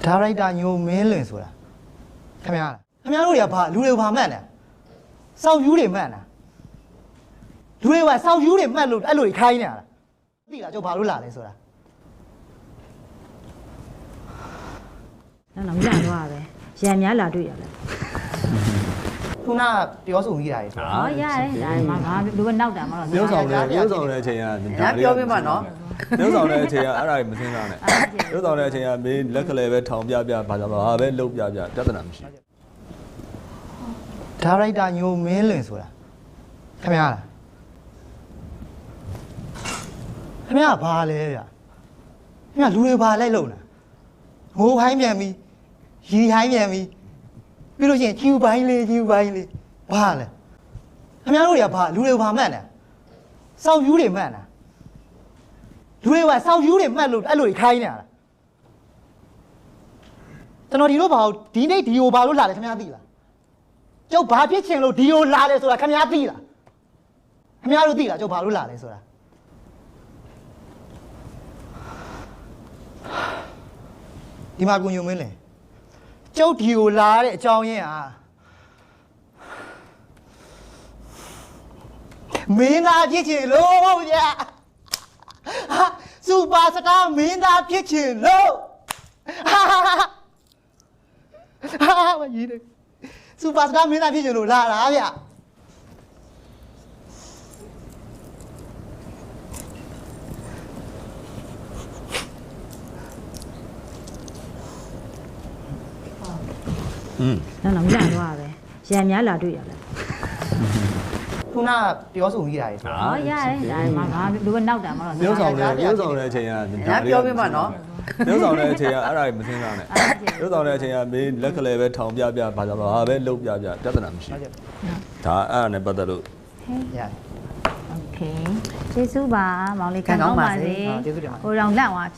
ဒါရိုက်တာညိုမင်းလွင်ဆိုတာခင်ဗျားတို့တွေကဘာလူတွေဘာမှတ်နေစောက်ယူတွေမှတ်နေလူတွေကစောက်ယူတွေမှတ်လို့အဲ့လိုခိုင်းနေတာလားသိလားကျုပ်ဘာလို့လာလဲဆိုတာနော်မရတော့ပဲရံများလာတွေ့ရလဲခုနပြောဆိုမိတာတွေဟောရတယ်ဒါမှဘာလူကနောက်တာမဟုတ် ပြောဆောင်တဲ့အချိန်က ပြောပြမှာနော် ပြောဆောင်တဲ့အချိန်ကအဲ့ဒါမစင်းစားနဲ့ပြောဆောင်တဲ့အချိန်ကမင်းလက်ကလေးပဲထောင်ပြဘာကြောင့်ဘာပဲလှုပ်ပြပြဿနာမရှိဒါရိုက်တာညိုမင်းလွင်ဆိုတာခင်ဗျားဘာလဲဗျခင်ဗျားလူတွေဘာလိုက်လို့လဲငိုဟိုင်းပြန်ပြီးရီဟိုင်းပြန်ပြီးပြီးလို့ရှိရင်ကျူပိုင်းလေးဘာလဲခင်ဗျားတို့တွေကဘာလူတွေဘာမှတ်နေစောက်ယူတွေမှတ်နေလူတွေကစောက်ယူတွေမှတ်လို့အဲ့လိုခိုင်းနေတာလားကျွန်တော်ဒီလိုဒီနေ့ဒီကိုဘာလို့လာလဲခင်ဗျားသိလားကျုပ်ဘာဖြစ်ချင်လို့ဒီကိုလာလဲဆိုတာခင်ဗျားသိလားခင်ဗျားတို့သိလားကျုပ်ဘာလို့လာလဲဆိုတာဒီမှာကိုညုံမင်းလေကျုပ်ဒီကိုလာတဲ့အကြောင်းရင်းဟာမင်းသားဖြစ်ချင်လို့ဗျာစူပါစတားမင်းသားဖြစ်ချင်လို့မကြီးတယ်စူပါစတားမင်းသားဖြစ်ချင်လို့လာတာဗျနော်မရတော့ပဲရံများလာတွေ့ရလဲခုနပြောဆိုမိတာတွေဟောရတယ်ဒါမှဘာလူကနောက်တာမဟုတ် ပြောဆောင်တဲ့အချိန်က ပြောပြမှာနော် ပြောဆောင်တဲ့အချိန်ကအဲ့ဒါမစင်းစားနဲ့ပြောဆောင်တဲ့အချိန်ကမင်းလက်ကလေးပဲထောင်ပြဘာကြောင့်ဘာပဲလှုပ်ပြပြဿနာမရှိဒါအဲ့ဒါနဲ့ပတ်သက်လို့ရတယ် โอเคကျေးဇူးပါမောင်လေးခံကောင်းပါစေ ကျေးဇူးတင်ပါတယ်ဟိုတော့လန့်သွား